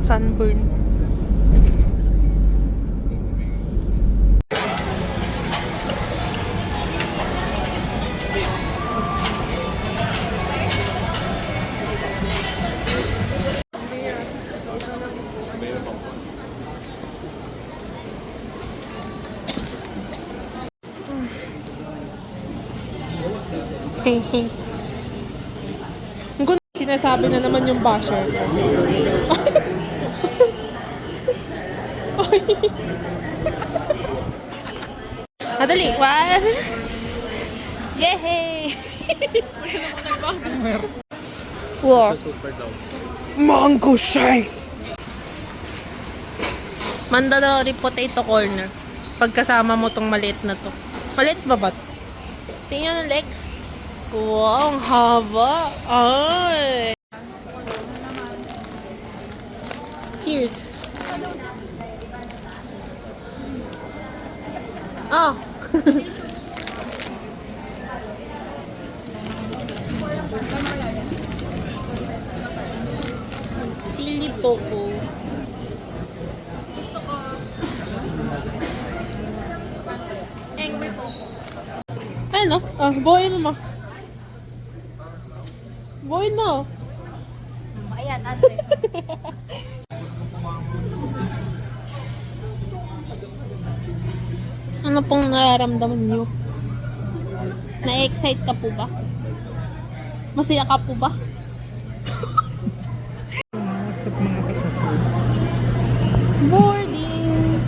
sunburn. Hehe. Sinasabi na naman yung basher. Madali. One. Yehey! Wow. Mango shake! Mandalori potato corner. Pagkasama mo tong maliit na to. Maliit ba ba? Tingnan yung legs. Wow, ang haba. Ay! Cheers! Oh! Sili popo. Angry popo. Ano? Ah, buhayin mo. Buhayin mo. Ayan, ate. Ano pong nararamdaman niyo? Na-excite ka po ba? Masaya ka po ba? Boarding!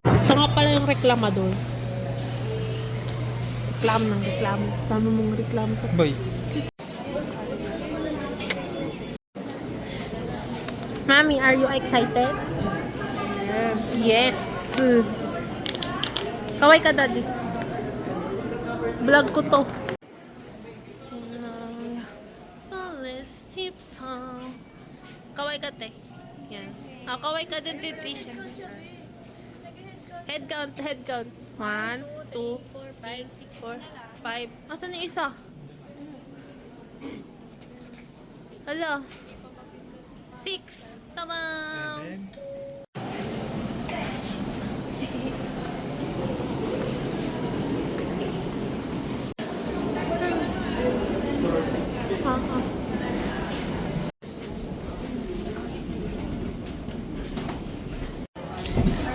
Ito nga pala yung reklamador. Reklamo ng reklamo. Tama mong reklamo sa... Boy. Mami, are you excited? Yes! Yes! Kaway ka, daddy. Vlog ko to. Kaway ka, te. Yan. Ah, kaway ka din, Tricia. Head count, head count. 1, 2, 4, 5. Asan yung isa? Hala. 6. Tamang. 7.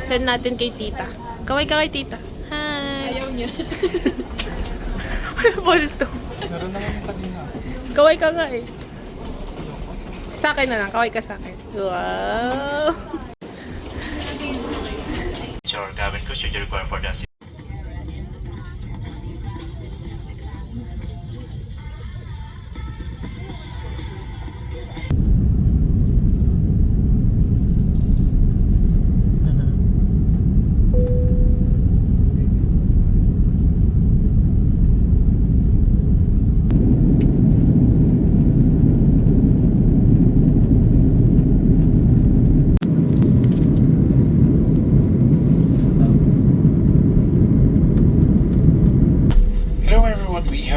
Send natin kay tita. Kaway ka kay tita. Hi. Ayaw niya. Ay, bolto. Meron naman yung kanina. Kaway ka nga eh. Sa akin na lang. Kaway ka sa akin. Wow. Your cabin coach should you require for the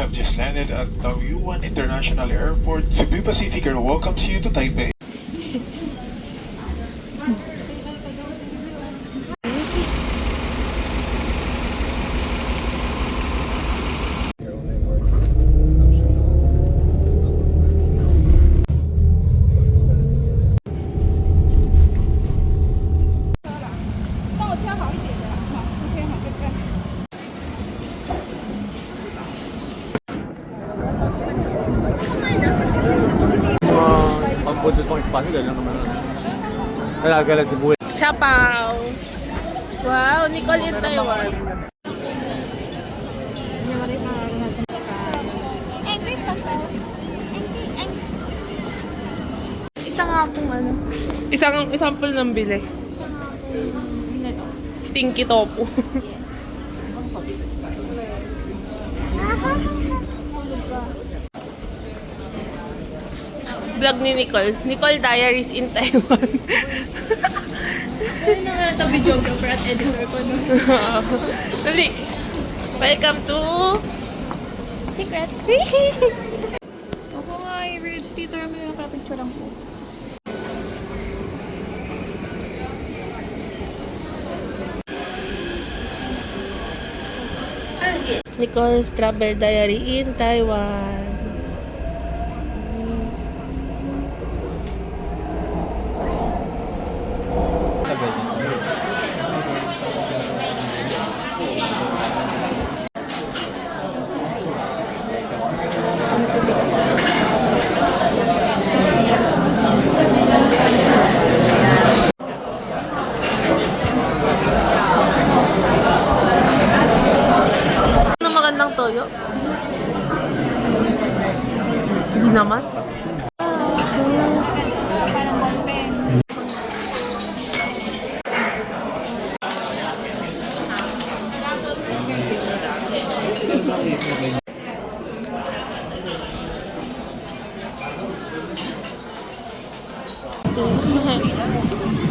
just landed at Taoyuan International Airport, Cebu Pacific Air welcomes you to Taipei. Pambundot pang espasyo, dahil lang naman nun. Kaya si Buhay. Siapaw. Wow, Nicole in Taiwan. Angry popo. Isa nga pong ano. Isang example ng bili. Stinky tofu. Vlog ni Nicole. Nicole Diaries in Taiwan. Kaya naman ito videographer at editor ko no. Dali. Welcome to... Secret. Ako nga, i-read si Tito Rami yung kapicture lang po. Nicole's Travel Diary in Taiwan. Ano magandang toyo? Hindi naman. Parang ballpen.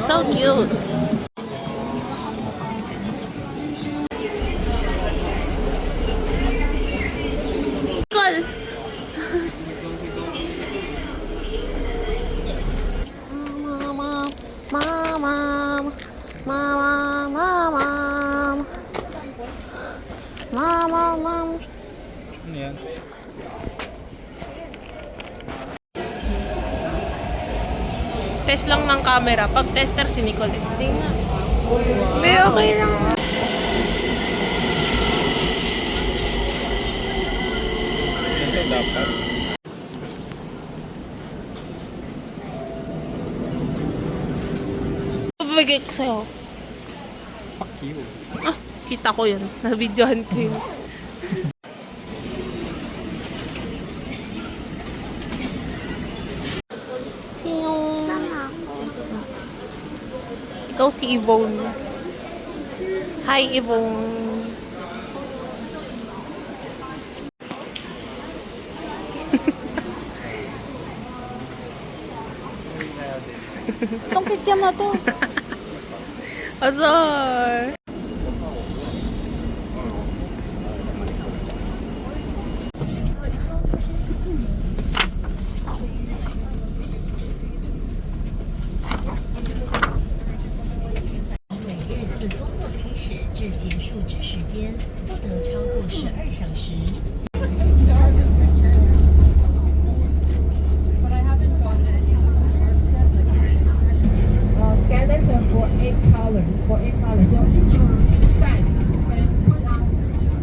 So cute. Nicole! Mama, mama, mama, mama, mama, mama. Ano yan? Test lang ng camera. Pag tester si Nicole. Tingnan. Be, okay lang. Ito dapat. Pabigay ko sa'yo. Fuck you. Ah, kita ko yun. Na-videohan ko yun. Siyong... Ikaw si Yvonne. Hi, Yvonne. Itong kikiam na to. Azar! Skeleton for 8 colors. For 8 colors. So each side can put out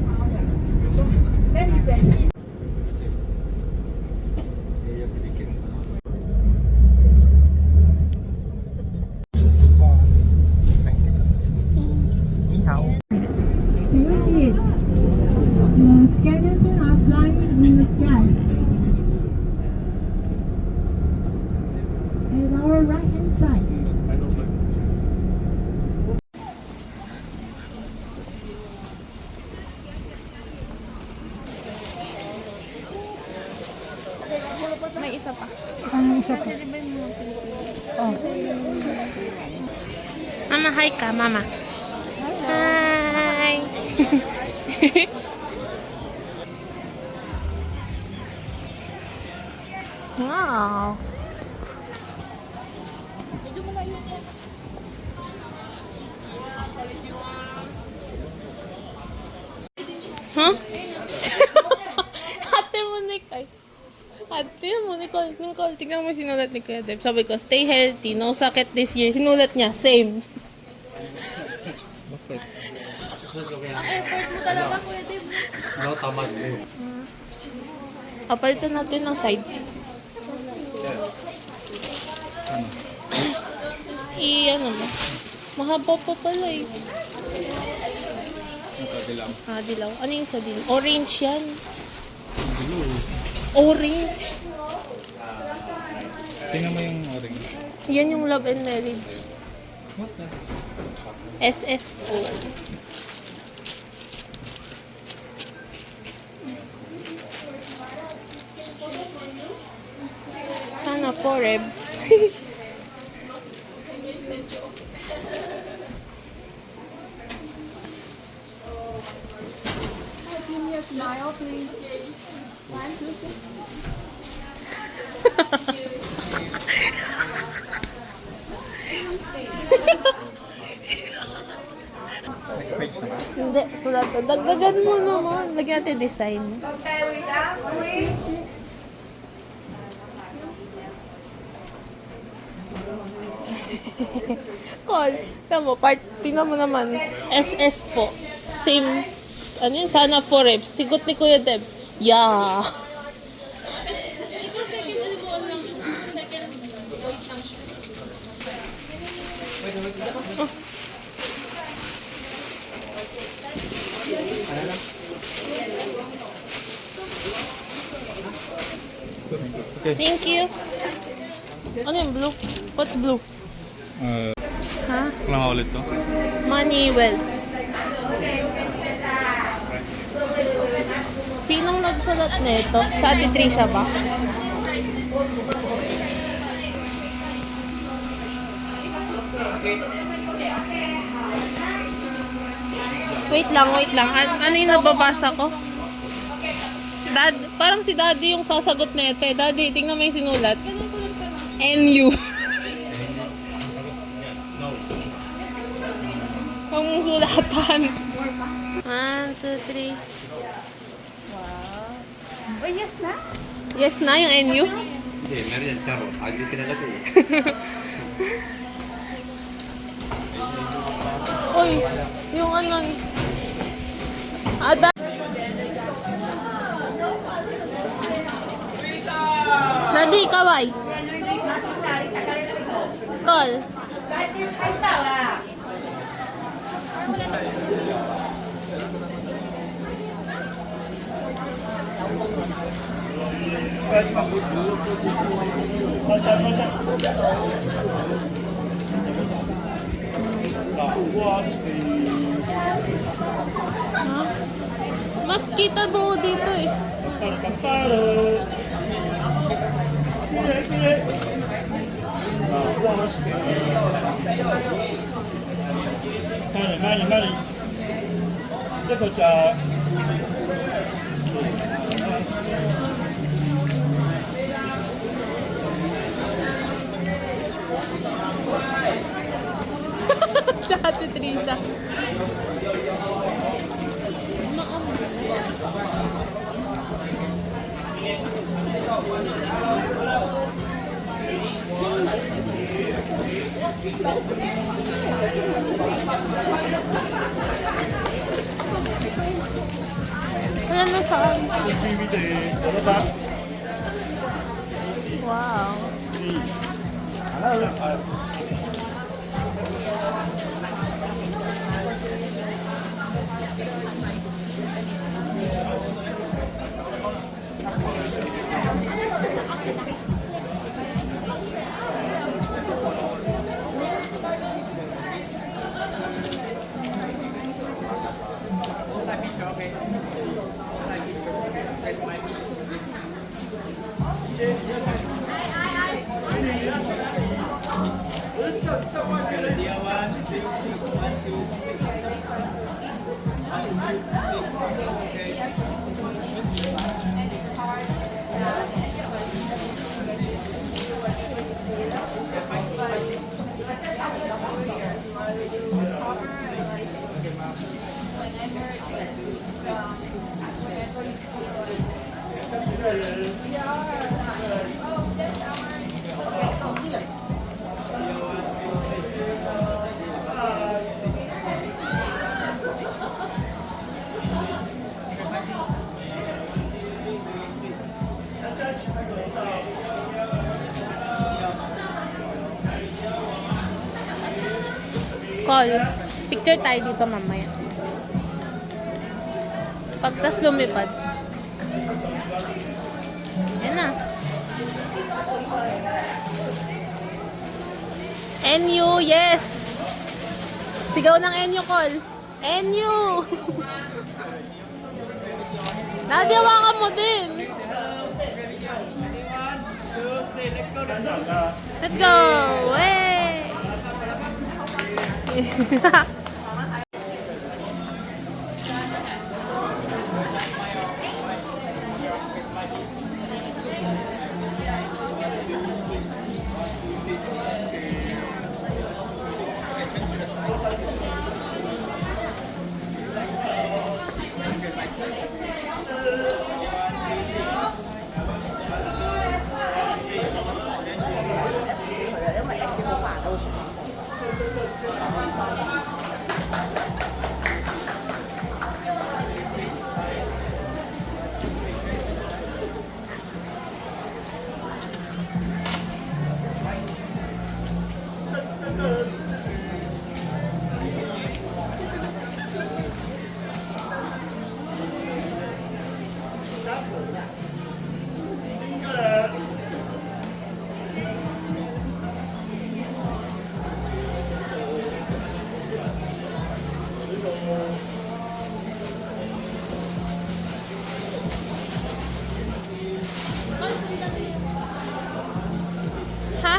color. So that is a Do you see it? The skeleton are flying in the sky. And our right hand side. May isa pa. Ano isa pa? Oh. Mama, hi ka, mama. Hi! Wow! Huh? Ate mo, Nicole. Ate mo, Nicole, tingnan mo sinulat ni Kuya Deb. Sabi ko, stay healthy, no sakit this year. Sinulat niya, same. Effort mo talaga, Kuya Dave. Ano, tamad mo. Papalitan natin ng side. Ano mo? Mahaba pa pala eh. Ito, dilaw. Ah, dilaw. Ano yung sa dilaw? Orange yan. Orange. Tingnan mo yung orange. Yan yung love and marriage. What the? SS po. Sana Forebs. Give me a smile, please. 1, 2, 3. Next page naman. Hindi, sulat. Dagdagan mo naman. Lagyan natin design. Okay, with us, please. Call. Tama mo, tingnan mo naman. SS po. Same. Ano yun? Sana for reps. Sigot ni Kuya Deb. Yeah. Ito second album lang. Second voice lang siya. Thank you. Ano yung blue? What's blue? Ha? Wala nga ulit to. Money well. Sinong nagsulat nito? Sa Ate Trisha ba? Wait lang. Ano yung nababasa ko? Dad, parang si Daddy yung sasagot nito eh. Daddy, tingnan mo yung sinulat. NU. Ang sulatan. 1, 2, 3. Oh, yes na? Yes na yung NU. Hindi, meron yan, Charo. Agi kinala ko. Uy, yung ano. Ada. Daddy, kaway. Call. Mas kita buo dito eh. Sa Ate Trisha. Wala na saan. Wow. Call. Picture tayo dito mamaya. Pagtas lumipad. Yan na. NU, yes! Sigaw ng NU, Call. NU! Nadiyawakan mo din. Let's go! Way! Ha?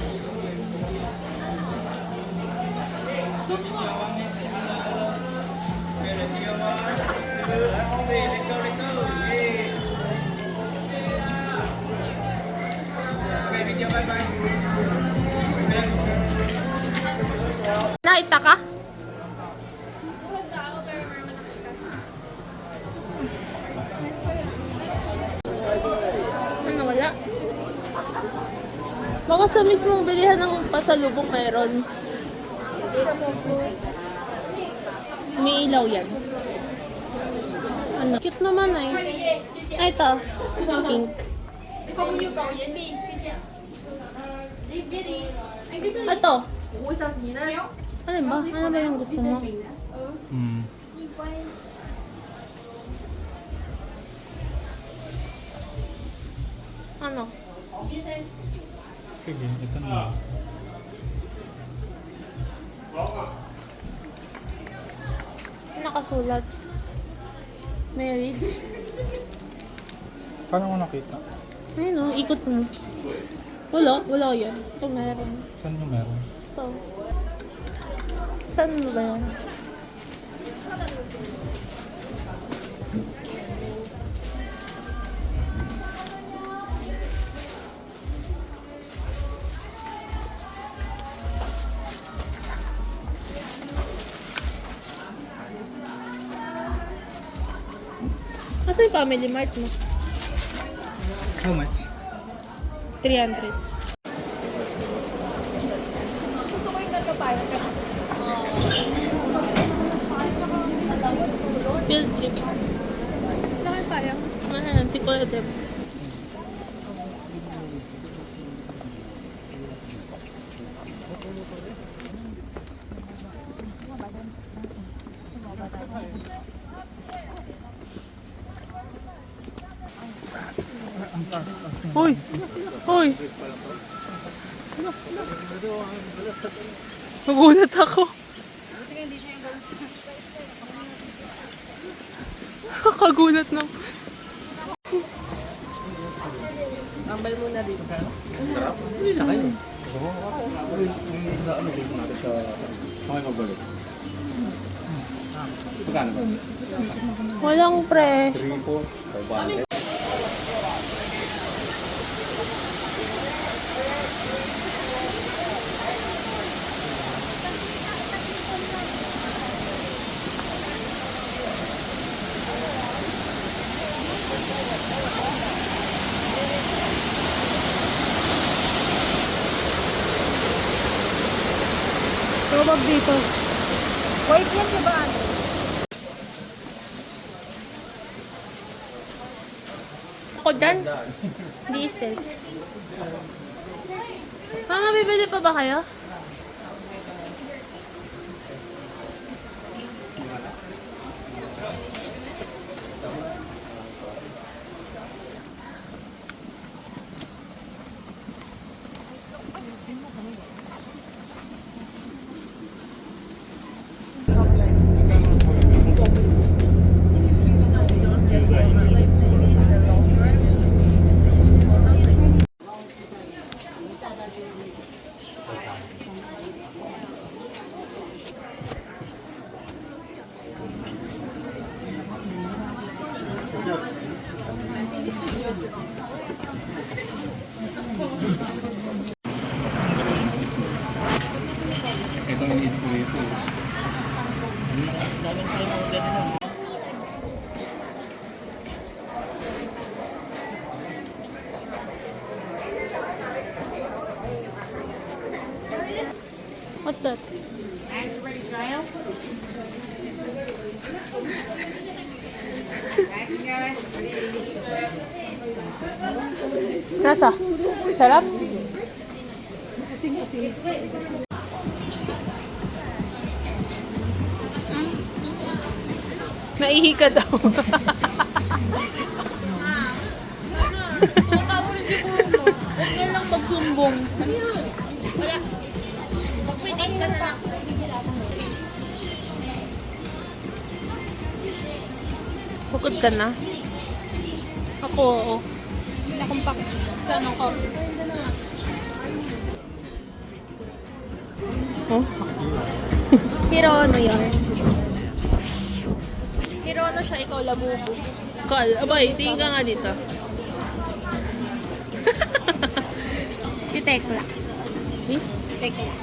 Nakita ka? Ano, wala? Baka sa mismong bilihan ng pasalubong meron. May ilaw yan. Ano? Cute naman eh. Ay, ito. Pink. Ito. Ano ba? Ano ba yung gusto mo? Ano? Sige, ito na. Nakasulat. Married. Paano mo nakita? Ayun o, ikot mo. Wala yan. Ito meron. Saan yung meron? Ito. Saan ba yan? Asa yung Family Mart mo? How much? 300. Gusto ko yung gagapay. Field trip. Laki tayo. Ayan, si Kuya Deb. Hoy! Hoy! Nagulat ako. Kakagulat na. Tambal mo na rin. Hindi na kayo. Ano din natin sa mga magbalik? Magkano ba? Walang pre. 3, 4, 500. Tawag dito. Wait yan, diba? Ako dyan? Di steak. Mama, bibili pa ba kayo? Ito ang need ko ito. What's that? Nasa? Sarap? Naihi ka daw. Tumatawa rin si Mama. Huwag ka lang magsumbong. Ano yun? Wala. Mag-predict ka na lang. Pagod ka na? Ako, oo. Wala akong pak. Tanong ko. Oh? Hirono yun. Hirono siya, ikaw labubo. Kal, abay, tingin ka nga dito. Si Tekla. Hmm? Tekla.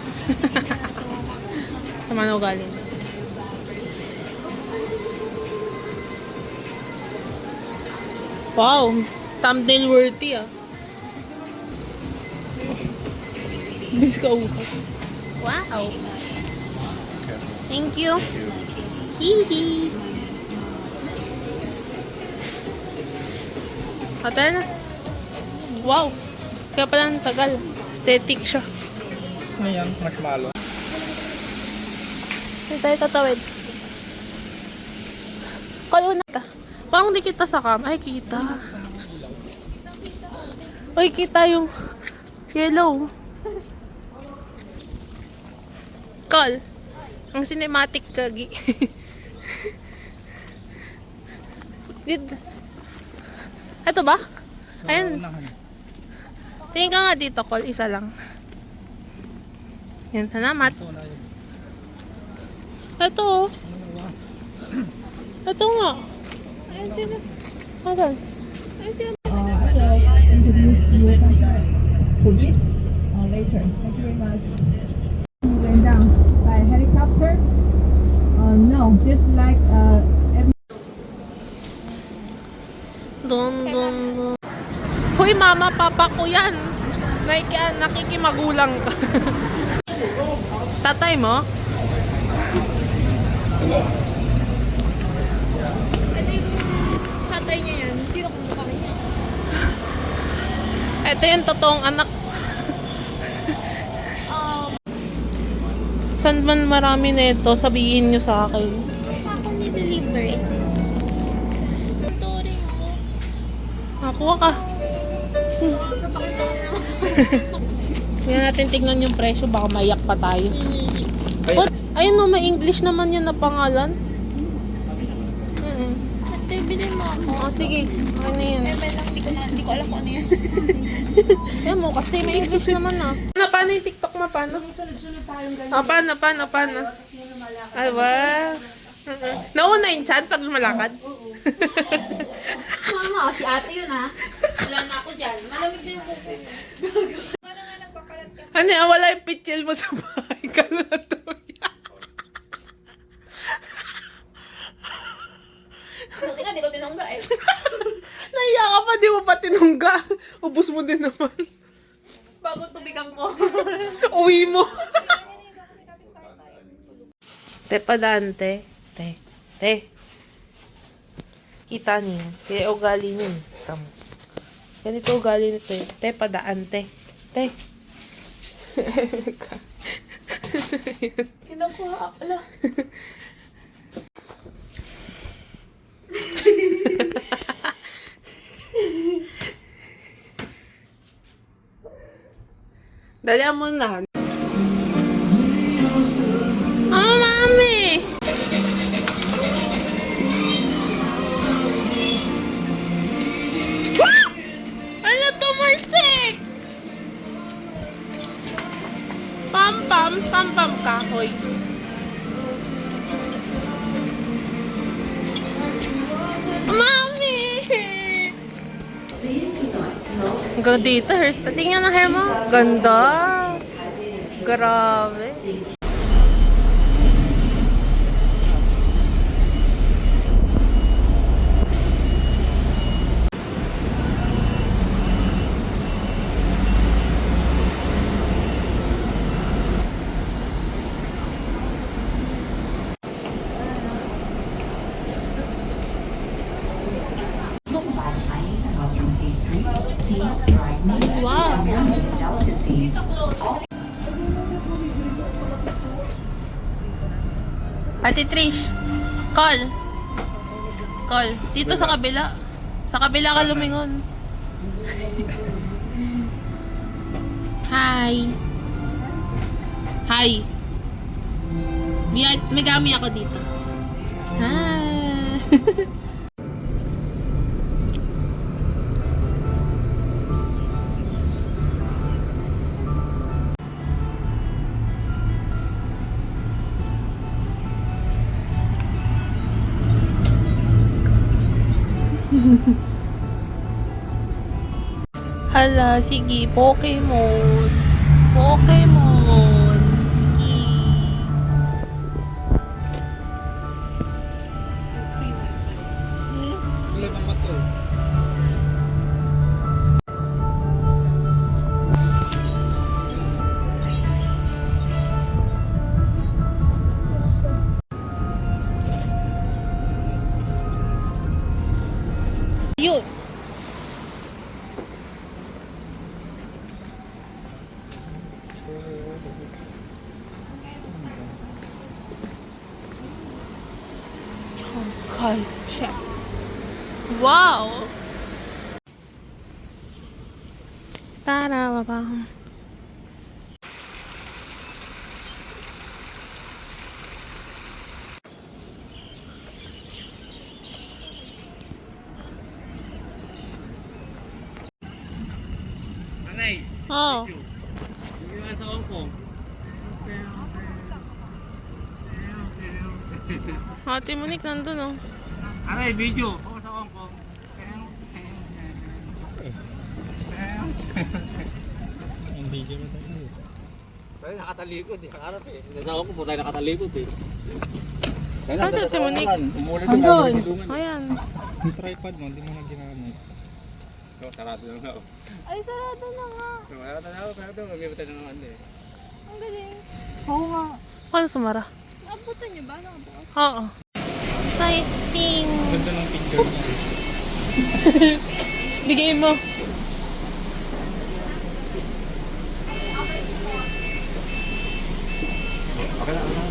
Sama na ugali. Wow, thumbnail worthy ah. Bis ka usap. Wow. Thank you. Hihi. Hotel na. Wow. Kaya pala ang tagal. Aesthetic siya. Ngayon, marshmallow. Hindi tayo tatawid. Kayo na. Parang di kita sa cam. Ay, kita. Ay, kita yung yellow. Call. Ang cinematic kagi. Ito ba? Ayan. Tingin ka nga dito, call. Isa lang. Yan, salamat. Ito. Oh. Ito nga. Ayan sila. Ayan. Ayan sila. Introduce you to it later. Thank you very much. Went down by helicopter. No, just like Dun, dun, dun. Hoy, mama, papa ko yan. Nakikimagulang ka. Tatay mo? Ito yung tatay niya yan. Sino kung mukha niya? Ito yung totoong anak. Saan man marami na ito? Sabihin nyo sa akin. Ako ni delivery. Ito rin ako. Nakuha ka. Tingnan natin, tignan yung presyo. Baka maiyak pa tayo. What? Ayun no, may English naman yan na pangalan. Ate, bilhin mo ako. Oh, sige. Ano yan? Hindi ko alam kung ano yan. Yan mo, kasi may English naman ah. Paano yung TikTok mo? Paano? Sunod-sunod tayong ganyan. Ah, paano? Ay, wow. Nauna yung chan pag lumalakad? Mama, si ate yun ha. Wala na ako dyan. Malamig na yung kuko. Ano yan? Wala yung pitchel mo sa bahay. Gano'n na to. Buti nga, di ko tinungga eh. Nahiya ka pa, di mo pa tinungga. Ubus mo din naman. Bago tubigan ko. Uwi mo. Te padante. Te. Kita niyo. Kaya ugali niyo. Tamo. Ganito ugali nito eh. Te padaante. Te. Kinukuha. Ala. Dali mo na. Oh, mami! Ano tumalsik? Pam kahoy. Mami! Hanggang dito, hairstyle. Tingnan ang hair mo. Ganda. Grabe. Wow. Ate Trish, call. Dito sa kabila. Sa kabila ka lumingon. Hi. Hi. May gami ako dito. Hi. Hala, sige, Pokemon. Pokemon. Sige. Ilan naman to? Yun. Hi, chef. Wow. Ta-da-ba-bam. Anay, Oh. hindi naman sa Hong Kong. Ate Monique nandun oh. Anay, video. Ako sa Hong Kong. Ang video mo tayo. Tayo nakatalikod eh. Harap eh. Nasa Hong Kong po tayo nakatalikod eh. Ano si Monique? Umulan Andun. Ayan. Yung tripod mo, hindi mo na ginamit. So, sarado lang ako. Ay, sarado na nga. Sarado na ako, sarado. Magbibitay na naman eh. Ang galing. Oo nga. Paano sumara? Naabutan niyo ba? Nakabukas? Oo. Sightseeing. Ganda ng picture niya. Bigay mo. Okay lang, ano?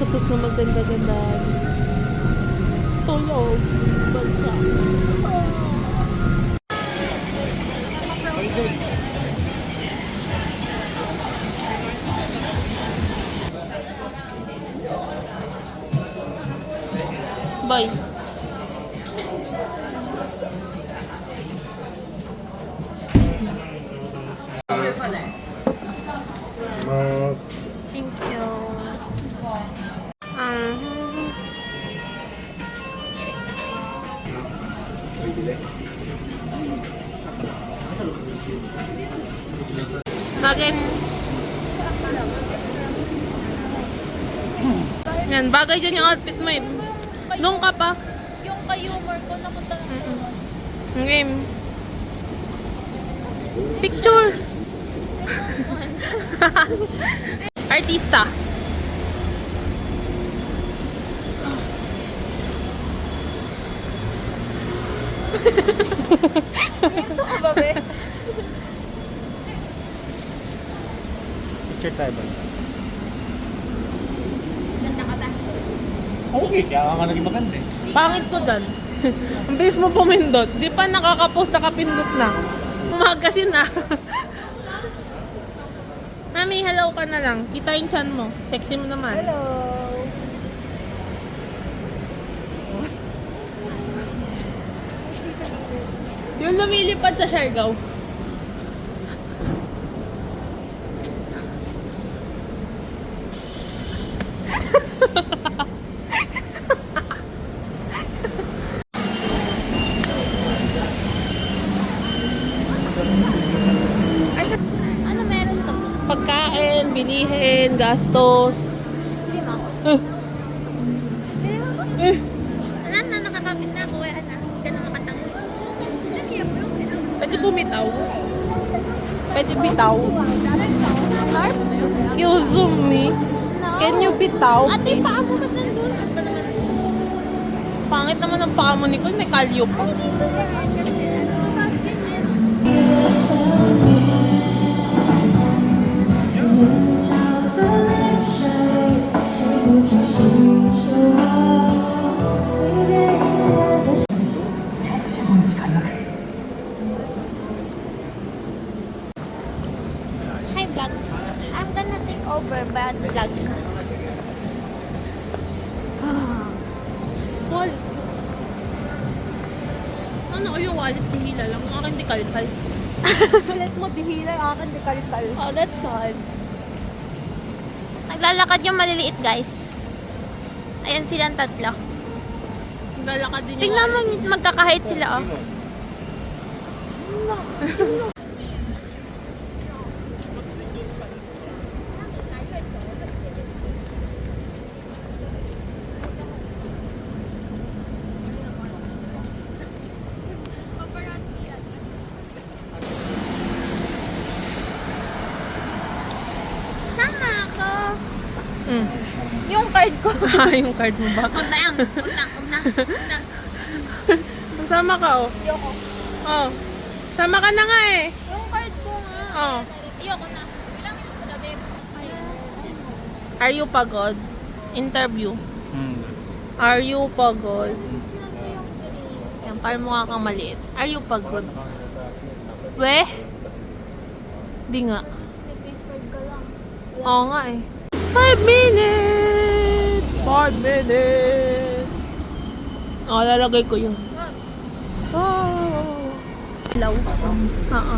Tapos na maganda-ganda. Tulog. Bagsak. Bye. Thank you. Bagay. Yan, bagay dyan yung outfit mo eh. Doon ka pa. Yung ka-humor ko, napunta na naman. Game. Picture. Artista. Ito ka ba, be? Picture tayo ba? Ganda ka ba? Okay, kaya ka nga naging maganda eh. Pangit ko dyan. Ang bilis mo pumindot. Di pa nakaka-post, nakapindot na. Umagasin na. Mami, hello ka na lang. Kita yung chan mo. Sexy mo naman. Hello. Yung lumilipad sa Siargao. Ay, ano meron to? Pagkain, bilihin, gastos. Hindi mo ako. Hindi mo ako. Alam na, nakakapit na ako. Kaya na, hindi ka na makatanggal. Dali, Pwede bumitaw. Pwede bitaw. Excuse me. Can you bitaw? Ate, paa mo ba't nandun? Pangit naman ang paa mo, Nicole. May kalyo pa. Dito yan. Kasi mataas ganyan. Hi, vlog. I'm gonna take over bad vlog. Wall. Ano, yung wallet dihila lang. Ang akin di kalkal. Wallet mo, dihila, akin di kalital. Oh, that's sad. Naglalakad yung maliliit, guys. Ayan silang tatlo. Naglalakad din yung Tingnan mo, magkakahit sila, oh. Sama ako. Mm. Yung card ko. Yung card mo ba? Huwag na yan. Huwag na. Huwag na. Huwag na. Sama ka, oh. Ayoko. Oh. Sama ka na nga eh. Yung card ko nga. Oh. Ayoko na. Ilang minutes ko dati? Are you pagod? Interview. Hmm. Are you pagod? Yan, parang mukha kang maliit. Are you pagod? We? Di nga. Nag-face card ka lang. Oo nga eh. 5 minutes! 5 minutes! Oh, lalagay ko yun. Oh. Slow. Oo.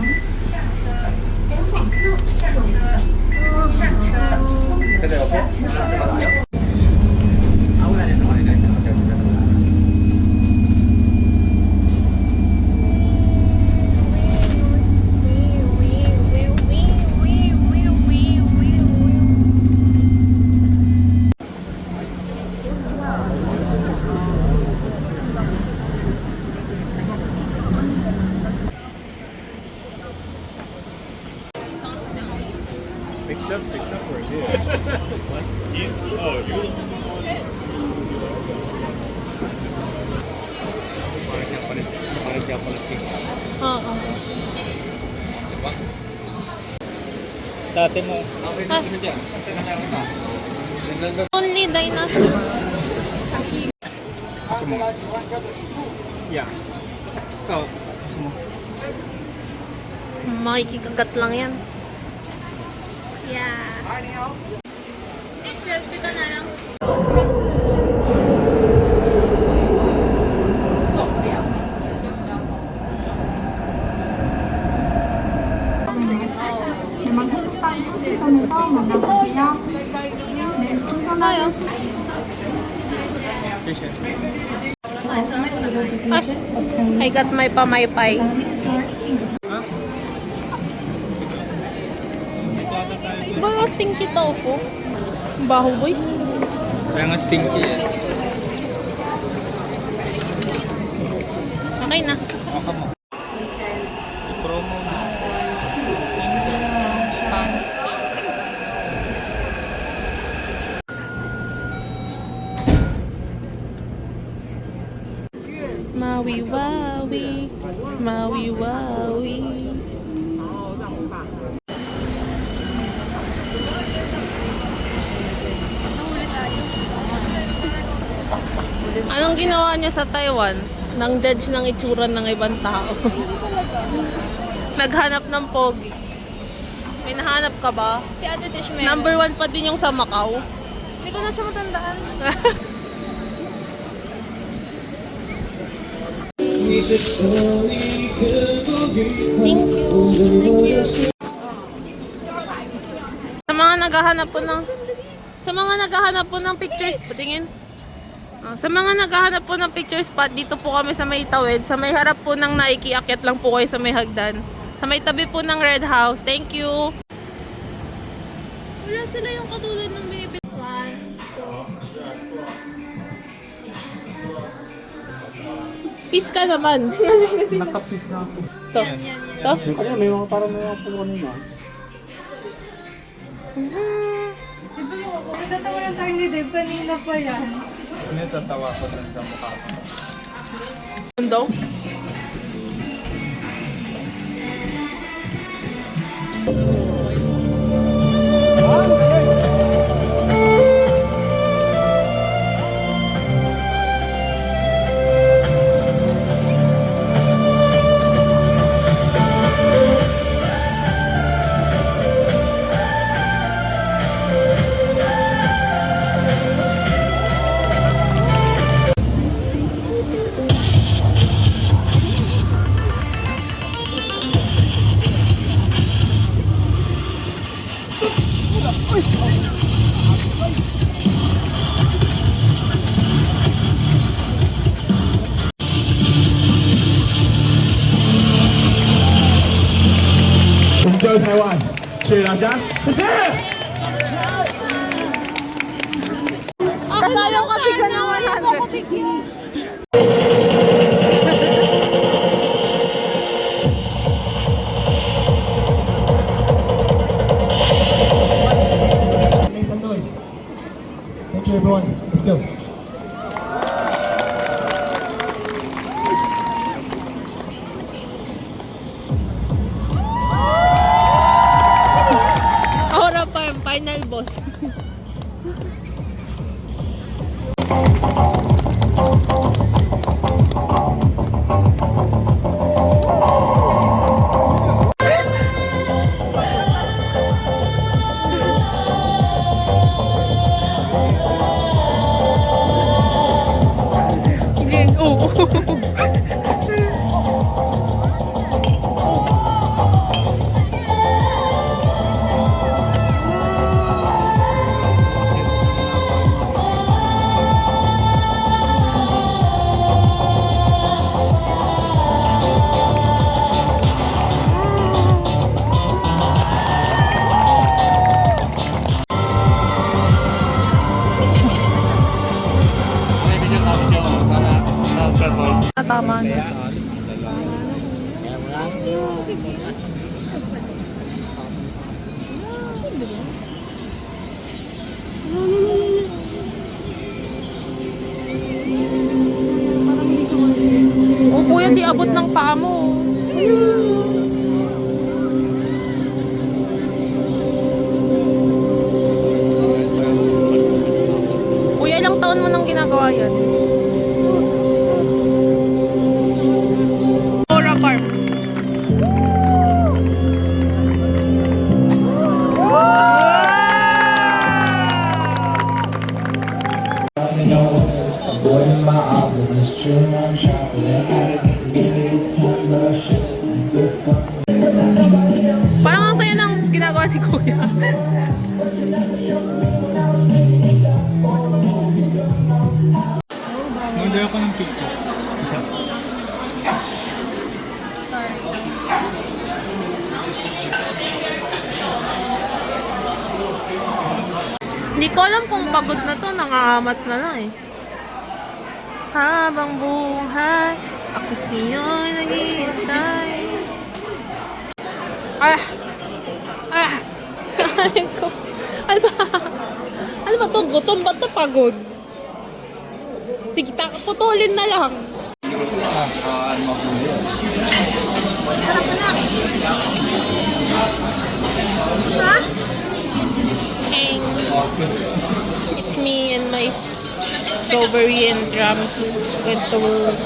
跟着我说，啊，我来点，我来点，我先不跟。 Except for here. He's, oh, you. Parang siya pala king. Oo. Sa atin mo. Okay na siya dyan. Atin na meron ka. Only dinosaur. Gusto mo? Yeah. Ikaw, gusto mo? Makikikagat lang yan. Yeah. Selfie ka na lang. I got my pamaypay. Boy, was stinky tofu. Baho, boy. Kaya nga stinky eh. Okay na. Baka mo. I-promo mo. Mawi-wawi. Mawi-wawi. Anong ginawa niya sa Taiwan? Nang judge ng itsura ng ibang tao. Naghanap ng pogi. May nahanap ka ba? Si Ate Tish Number 1 pa din yung sa Macau. Hindi ko na siya matandaan. Thank you. Sa mga naghahanap po ng pictures, patingin. Sa mga naghahanap po ng picture spot, dito po kami sa may tawid. Sa may harap po ng Nike, akyat lang po kayo sa may hagdan. Sa may tabi po ng Red House. Thank you. Wala sila yung katulad ng binibili. Peace ka naman. Nakapis na ako. To. To. Kaya may mga parang may mga pulo kanina. Nagtatawa lang tayo ni Dave, kanina pa yan. Natatawa ko dun sa mukha ko. Ano daw? Enjoy Taiwan，谢谢大家，谢谢。 Kasalaw ka bigyan ng 100. Make some noise. Thank you, everyone. Let's go. Aura pa yung final boss. Sige, oo. May video kami dyan. Sana na-perform. Tama na. Oh, kuya, di abot ng paa mo. Kuya, ilang taon mo nang ginagawa yan? Aura Park. When my office is chewing on chocolate, give me a time shit. Parang ang saya ng ginagawa ni Kuya. Order ako ng pizza. Isa. Hindi ko alam kung pagod na to, nangangamats na lang eh. Habang buhay, ako sa'yo'y naghihintay. Ah! Ah! Kain ko. Ano ba? Ano ba to? Gutom ba to? Pagod? Sige, putulin na lang. Ano mo? Ha? Hang. It's me and my strawberry and drums vegetable.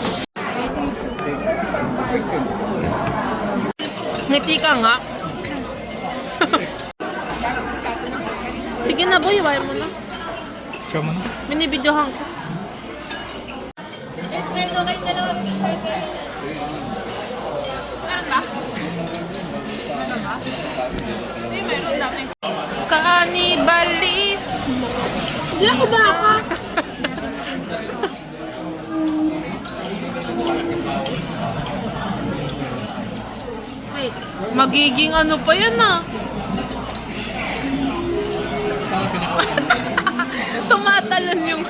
Ngiti ka nga. Sige na boy, iwain mo na. Show mo na. Binibidyohan ko. Yes, may go kayo dalawa. Meron ba? Meron ba? Hindi, meron dami. Kanibalismo. Hindi ako baka. Wait. Magiging ano pa yan ah. Tumatalon yung...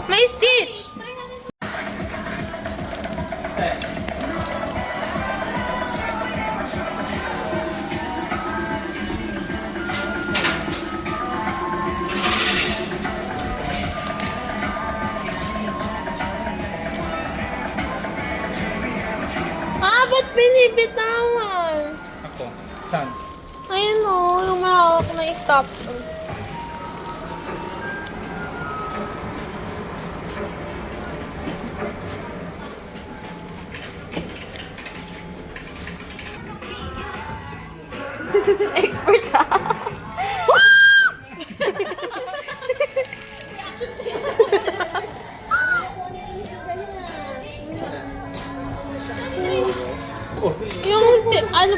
May Saan? Ayun o, yung mahawak na stop. Expert ka. Yung ano,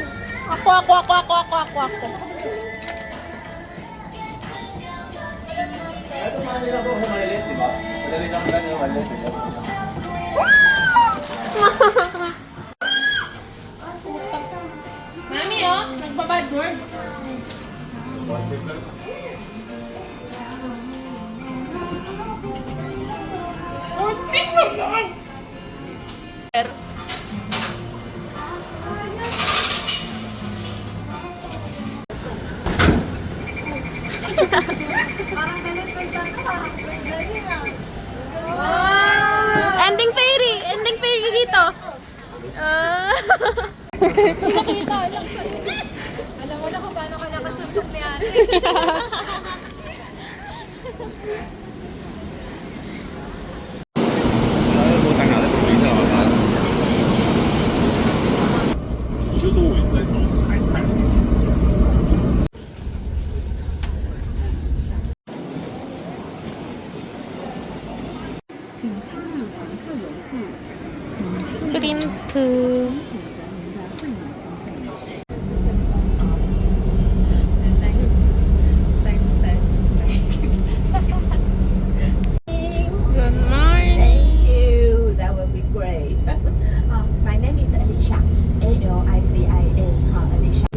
ako. Ito Manila po sa malilit, di ba? Madali lang lang yung malilit, di ba? Mami oh, nagbabad words. Ending fairy dito. Nakita lang sa Alam mo na kung paano ka nakasuntok ni ate. Print. Good morning. Thank you. That would be great. My name is Alicia. Alicia. Alicia.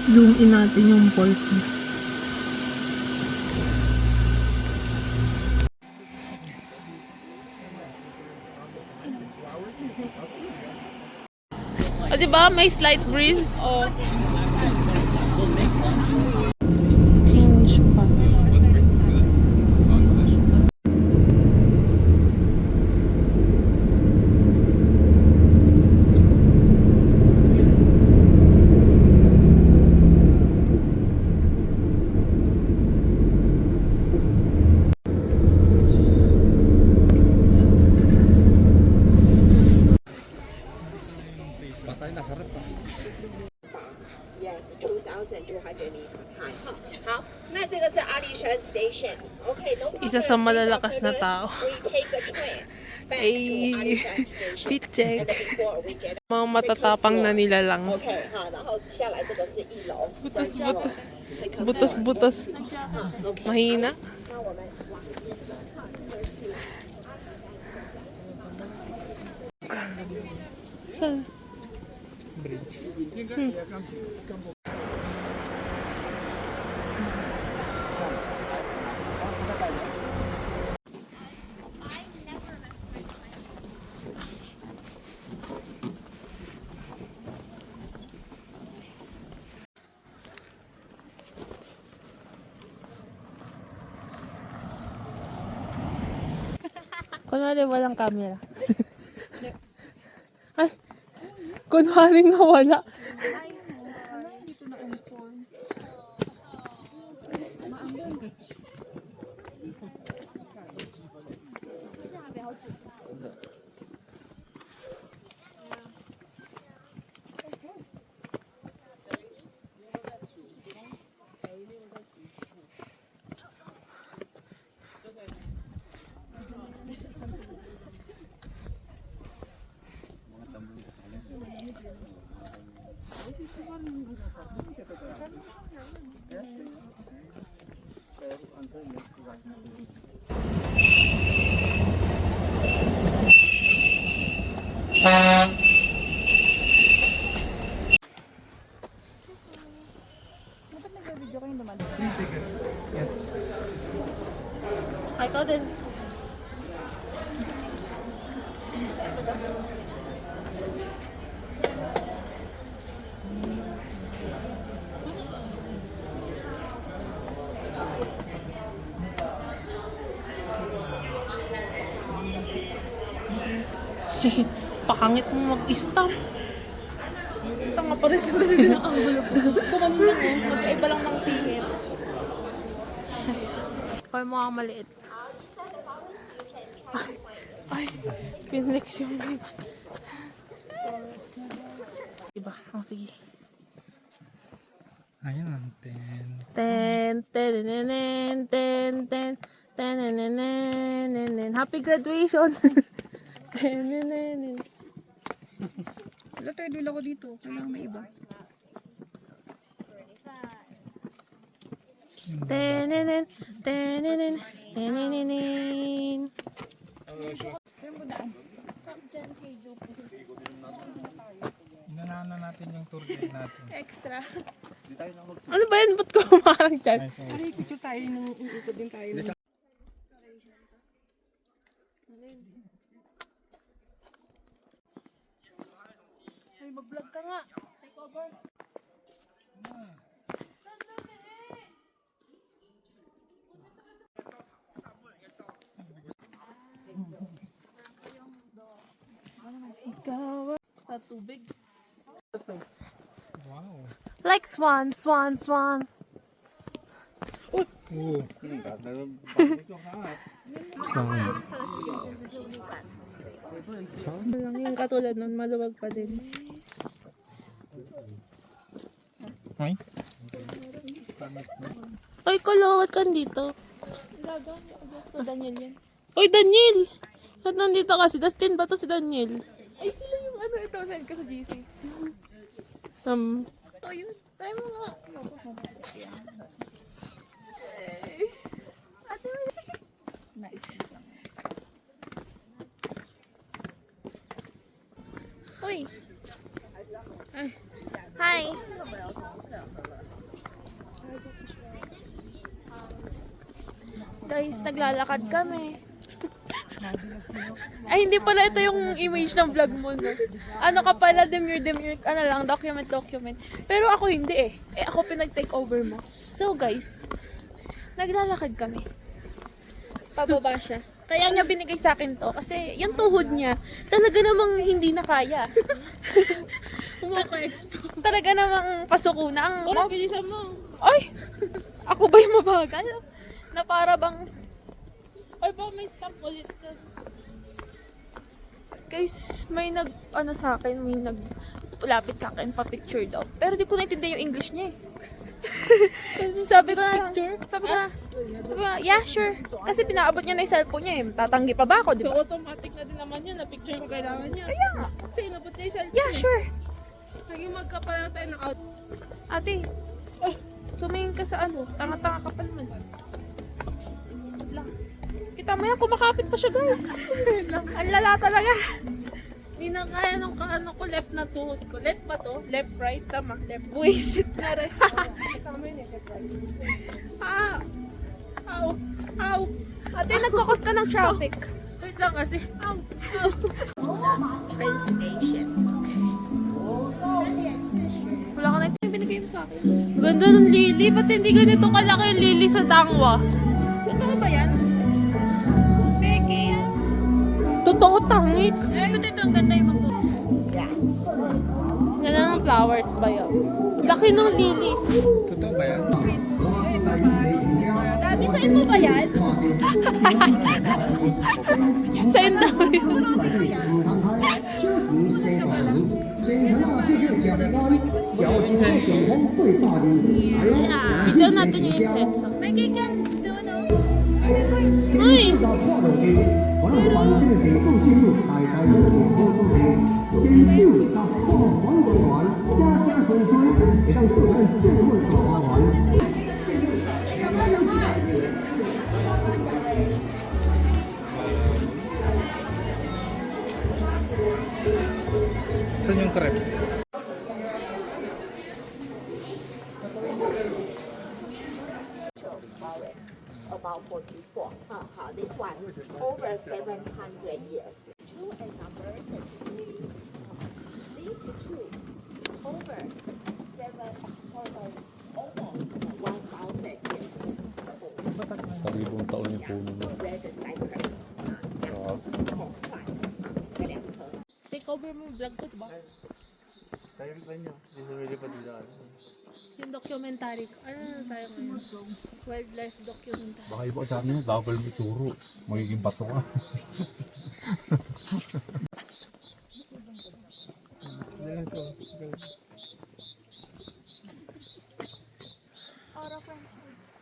Zoom in natin yung pulse niya. O, diba? May slight breeze. Oh. Change pa. Basta nasa rep pa. Yes, 2,200米好，那这个是阿里山 station。OK， Isa sa malalakas na tao. We take the train back to Ay, Alishan station. fit check. And then before we get Mga matatapang na nila lang. OK 好，然后下来这个是一楼。Butos-butos. Mahina. 那我们往Kunwari walang camera. Ay, kunwari nga wala. Ay, ikaw din. Pangit mo mag-stamp. Tanga pa rin sa kanila. Kumanin lang eh. Magkaiba lang ng ticket. Kaya mga maliit. Ay, pinlex yung link. Iba. Oh, sige. Ayun ang 10. Ten, ten, ten, ten, ten, ten, happy graduation. Ten. Wala tayo, dula ko dito. Kailangan may iba. Ten, ten. Inanahan na natin yung tour guide natin. Extra. Ano ba yan? Ba't kumarang dyan? Ay, mag-vlog ka nga. Take over. Ikaw sa tubig. Wow. Like swan. Oo. Lang yung katulad nun, maluwag pa din. Ay? Oy, kulawat ka dito. So, Daniel yan. Oy, Daniel! At nandito ka? Si Dustin ba to si Daniel? Ay, sila yung ano, ito, send ko sa GC. Ito yun. Try mo nga. Ate, nice. Uy. Ay. Hi. Guys, naglalakad kami. Ay, hindi pala ito yung image ng vlog mo, no? Ano ka pala, demure, ano lang, document. Pero ako hindi eh. Ako pinag-take over mo. So, guys, naglalakad kami. Pababa siya. Kaya niya binigay sa akin to. Kasi yung tuhod niya, talaga namang hindi na kaya. Talaga namang pasuko na. Ang Bilisan mo. ay! Ako ba yung mabagal? Na para bang... Oy, baka may stamp ulit ka. Guys, may ano sa akin, may lapit sa akin, pa-picture daw. Pero di ko naintindihan yung English niya eh. sabi ko na, yeah, sure. Kasi pinaabot niya na yung cellphone niya eh. Tatanggi pa ba ako, di So, ba? automatic na din naman yun. Na-picture mo kailangan niya. Kaya nga. Kasi inabot niya yung cellphone. Yeah, sure. Naging magkapala tayo ng out. Ate, tumingin ka sa ano. Tanga-tanga ka pa naman. Lang. Kita mo yan, kumakapit pa siya guys. Ang lala talaga. Hindi na kaya nung kaano ko, left na tuhod ko. Left ba to? Left, right? Tama, left. Buwisit na rin. Kasama yun eh, left, right. Ah! Ow! Ow! Ate, nagkakos ka ng traffic. Wait lang kasi. Ow! Ow! Train station. Wala ka na yung binigay mo sa akin. Ganda ng lily. Ba't hindi ganito kalaki yung lily sa Dangwa? Totoo ba yan? Becky yan. Totoo, tangik. Ay, ito ang ganda yung mga. Ganda ng flowers ba yun? Laki ng lily. Totoo ba yan? Dati, sa'yo mo ba yan? Sa daw yun. Incense. Video natin yung incense. May gigan doon, no? Ay! Saan yung crepe? About 44. This one over 700 years. Two and number 32. These two over almost 1,000 years. Sa libong taon yung puno mo. Red cypress. 2.5. 2.5. 2辆车 cover mo, vlog ko, diba? Tayo pa niyo. Hindi pa dito. Yung documentary ko. Ano na tayo ngayon? Wildlife documentary. Baka iba sa amin, bawal mo ituro. Magiging bato ka.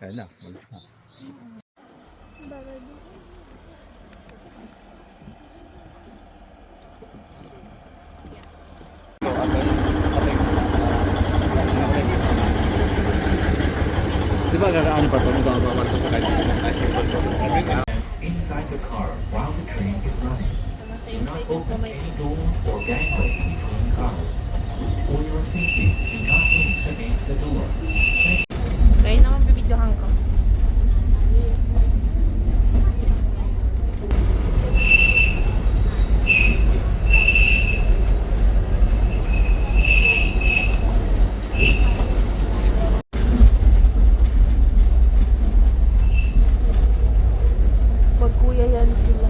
Kaya na, malis na. Di ba gagaano pa ito? Magagawa ito sa kanya. Inside the car while the train is running. Nasa Do not inside yung open kamay. any door or gangway between cars. For your safety, do not lean against the door. Kaya naman bibidyohan ko. Magkuya yan sila.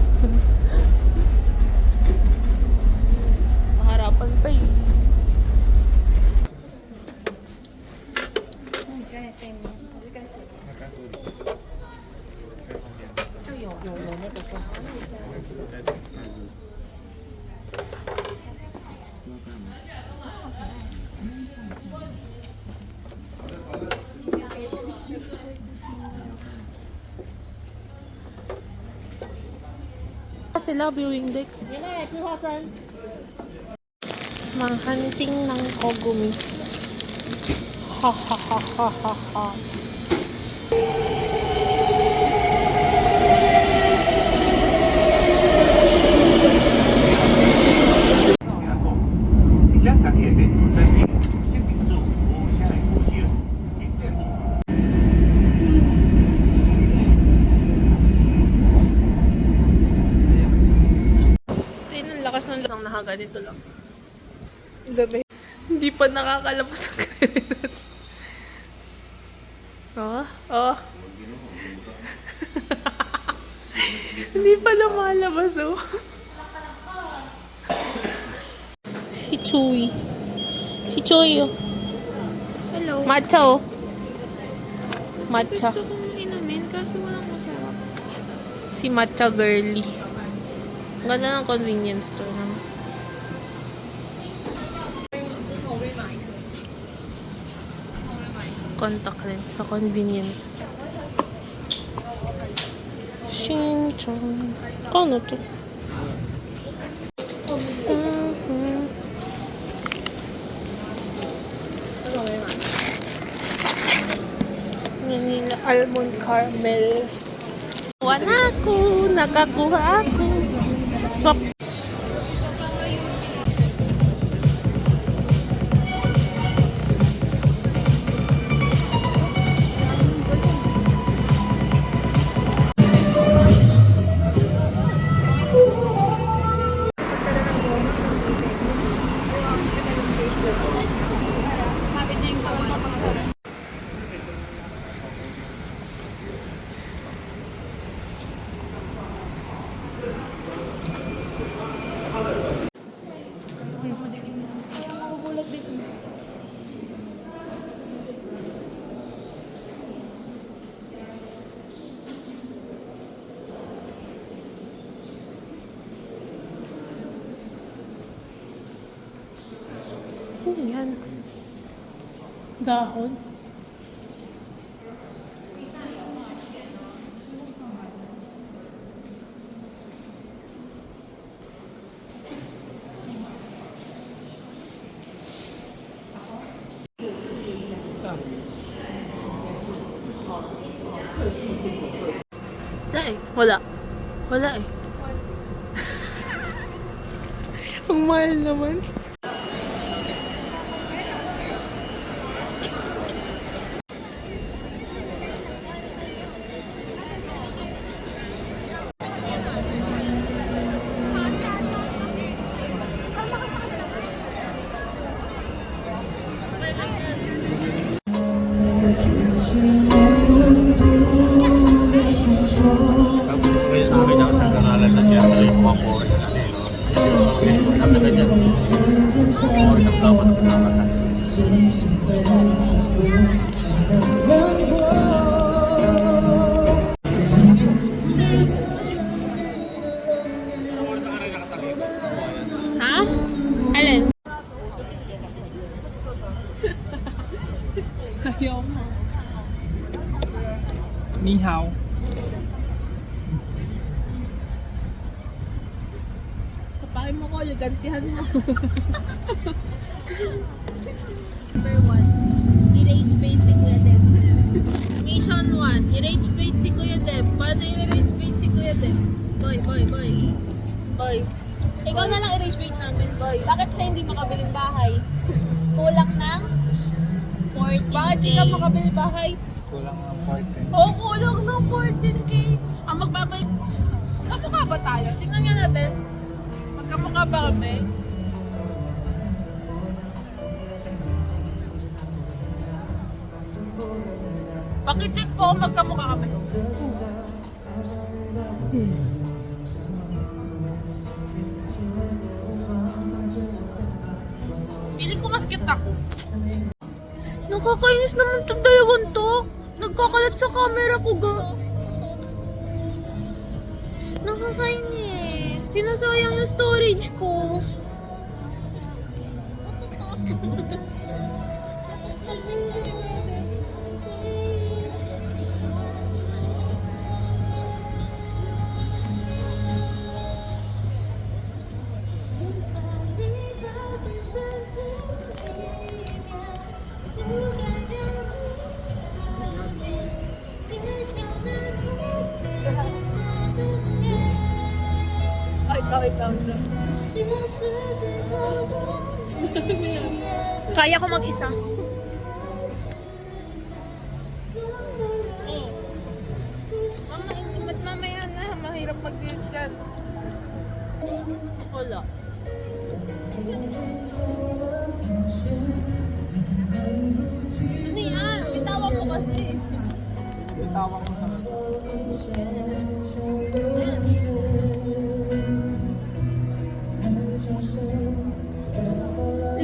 Maharapan pa eh. Sila viewing deck. Manghunting ng kogumi. Ha ha ha ha ha ha. Ang nakaganito lang. Dami. Hindi pa nakakalabas ng ganito. Oh. Hindi pa lumalabas, oh. Si Chewy. Si Chewy, oh. Hello. Matcha, oh. Matcha. Gusto kong inumin kasi walang masarap. Si Matcha Girly. Ang ganda ng convenience store naman. Contact lens sa convenience. Shin-chan. Kano to? Manila Almond Caramel. Wala ko. Nakakuha ako. Swap. Ano yan? Dahon? Wala eh. Wala. Wala eh. Ang mahal naman. Tapos kayo sa akin ako sa kanalan na dyan. Ay, mga po. Ano ganyan? Or kasama ng pinamatan. Ha? Alin? Ayaw mo. Ni hao. Kapain mo ko, yung gantihan mo. Number 1, erase page si Kuya Deb. Mission 1, erase page si Kuya Deb. Paano i-erase page si Kuya Deb? Boy. Boy. Ikaw na lang erase page namin, boy. Bakit siya hindi makabiling bahay? Kulang ng 14K. Bakit hindi ka makabili bahay? Kulang ng 14. Oo, kulang ng 14K. Ang magbabalik. Kamukha ba tayo? Tingnan nga natin. Magkamukha ba kami? Pakicheck po kung magkamukha kami. Piling ko mas cute ako. Nakakainis naman itong dalawang to. Nagkakalat sa camera ko, Nakakainis. Sinasayang yung storage ko. Ikaw. Kaya ko mag-isa. Mama, intimate mamaya na. Mahirap mag-deal dyan. Wala. Ano yan? Bitawan mo kasi. Bitawan ko na.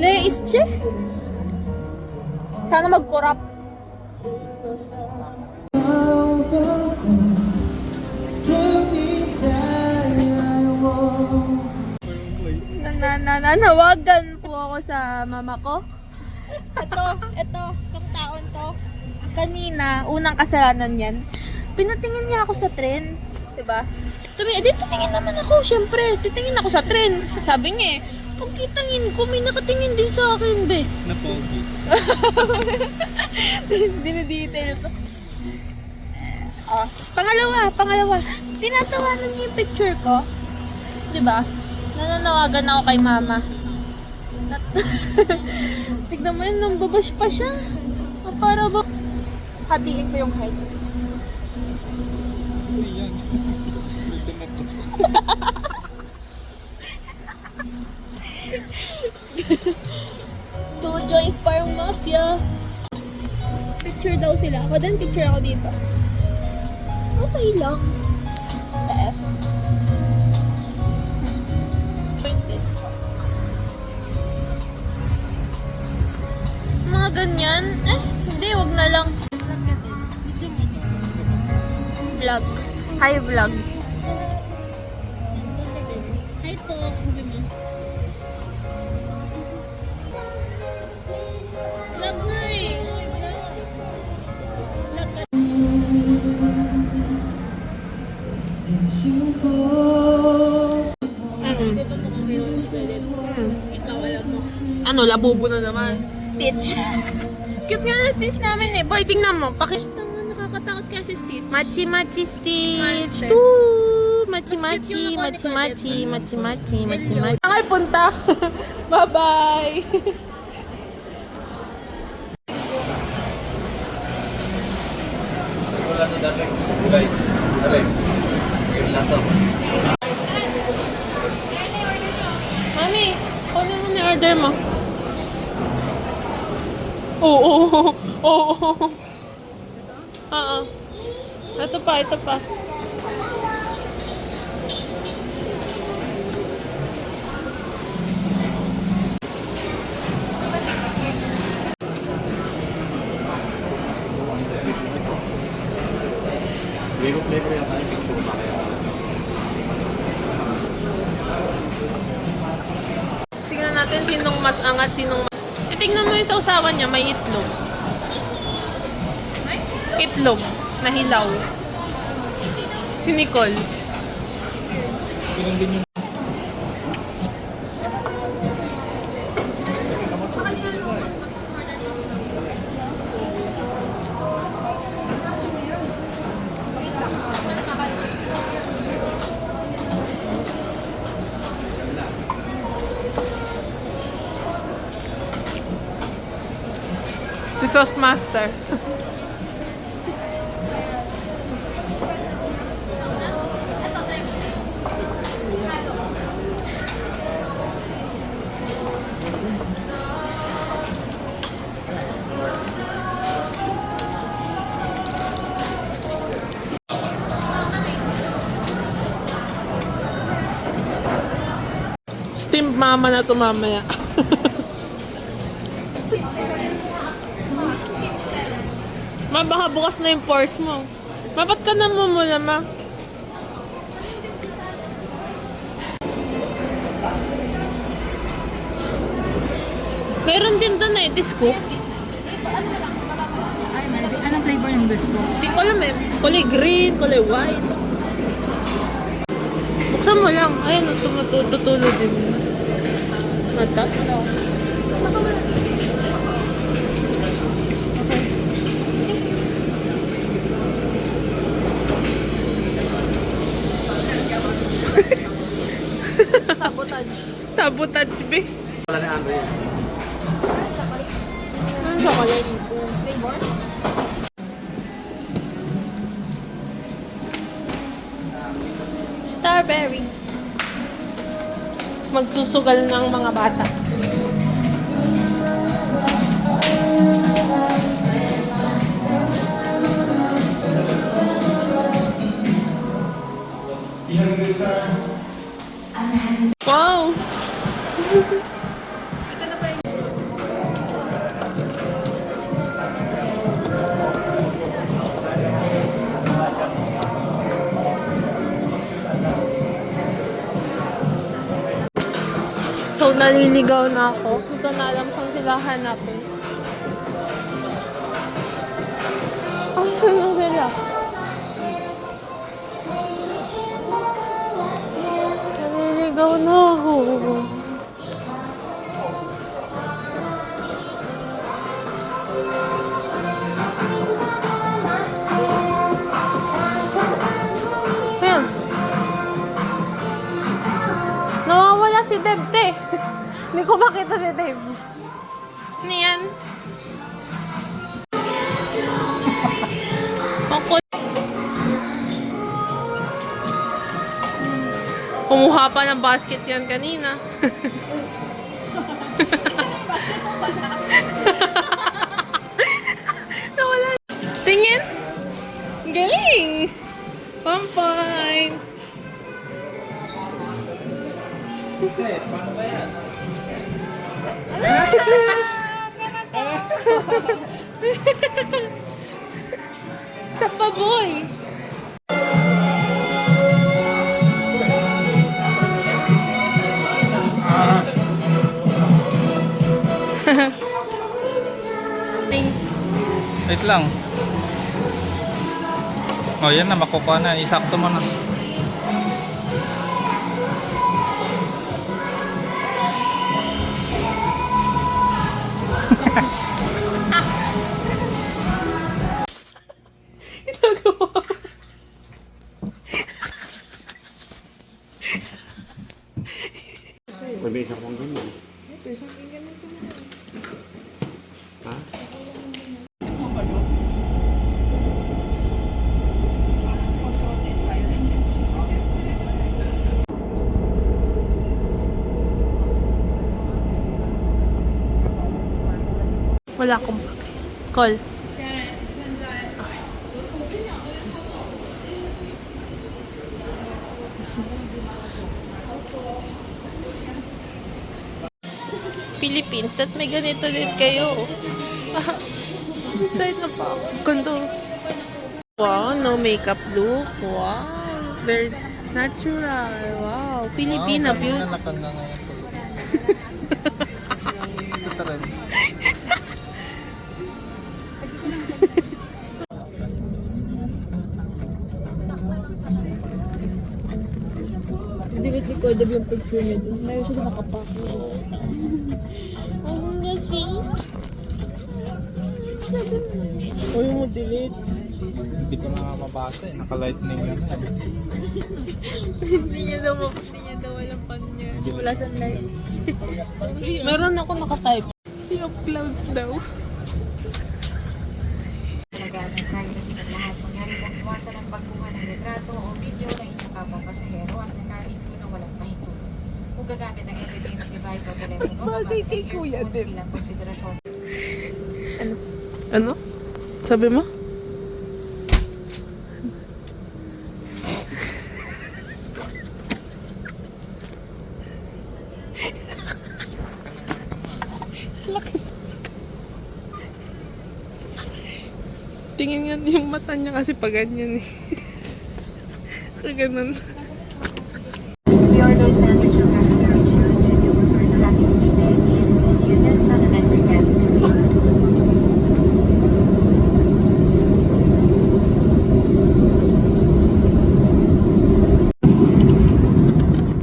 Leische? Sana mag-corrupt. Nanawagan po ako sa mama ko. Ito, itong taon to. Kanina, unang kasalanan yan. Pinatingin niya ako sa tren. Diba? Dito tingin naman ako, syempre. Titingin ako sa tren. Sabi niya pagkitangin ko, may nakatingin din sa akin, be. Napogi. Dinidetail to. Tapos pangalawa. Tinatawanan niya yung picture ko. Diba? Nananawagan ako kay mama. Tignan mo yun, nang babash pa siya. Para ba? Hatiin ko yung heart. Two joints parang mafia. Picture daw sila. Ako din picture ako dito. Okay lang. The F. Mga ganyan. Hindi, wag na lang. Vlog. Hi, vlog. Hi po. Sabi mo. Vlog na eh. Vlog ka. Di ba mukhang meron si Galit? Ikaw alam mo. Ano, labubo na naman. Stitch. Cute nga na Stitch namin eh. Boy, tingnan mo. Naman, nakakatakot kaya si Stitch. Machi Stitch. Monster. Woo! Machi. Saan kayo punta? Bye-bye! Wala na dami. Gulay. Lato. Mami, kunin mo na order mo. Oo. Oo. Ito pa. May flavor yata yung picture ba kaya? Tingnan natin sinong mas angat, sinong mas... Tingnan mo yung sausawan niya, may itlog. Itlog na hilaw. Si Nicole. Si Sauce Master. Steamed mama na to mamaya. Ma, baka bukas na yung pores mo. Ma, ba't ka namumula, ma? Meron din doon eh, disco. Anong flavor ng disco? Di ko alam eh. Kulay green, kulay white. Buksan mo lang. Ayun, tutulo din. Mata? Sabotage, be. Wala na ano yun. Anong chocolate? Flavor? Strawberry. Magsusugal ng mga bata. Wow! So, naliligaw na ako. Hindi ko na alam saan sila hanapin. Asan na sila? Naliligaw na ako. Ayan. Nawawala si Deb, te. Hindi ko makita si Deb. Ano yan? Ako. Kumuha pa ng basket yan kanina. Nawala. Tingin. Galing. Pampay. Tapaboy. Wait lang. Oh, yan na, makukuha na. Isakto mo na. May isa kong ganyan. Ha? Wala akong call. Philippines, at may ganito din kayo. Excited na pa ako. Ganda. Wow, no makeup look. Wow. Very natural. Wow. Filipina beauty. Nanakang nga ngayon. Ito rin. Delete recorded yung picture niya dun. Meron siya doon nakapak. Ang kasi. Uy mo delete. Hindi ko na mabasa eh. Naka-lightning yun. Hindi niya daw walang pan niya. Wala sa light. Meron ako nakatype. Yung clouds daw. Nagamit tayo sa lahat ng harap iwasan ang pagkuha ng retrato o video ng isang kapang pasahero at nakain ko na walang pahinto. Kung gagamit ng entertainment device o telepono, Bagay kay Kuya din. bilang konsiderasyon. Ano? Sabi mo? Tingin nga yung mata niya kasi pag ganyan eh. Kaganon. We ordered sandwich of restaurant to be referred to that unit is unit Jonathan Brigade.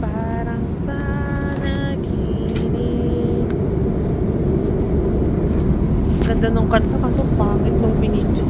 Parang panaginip. Ganda nung kanta kaso pangit nung binidyo.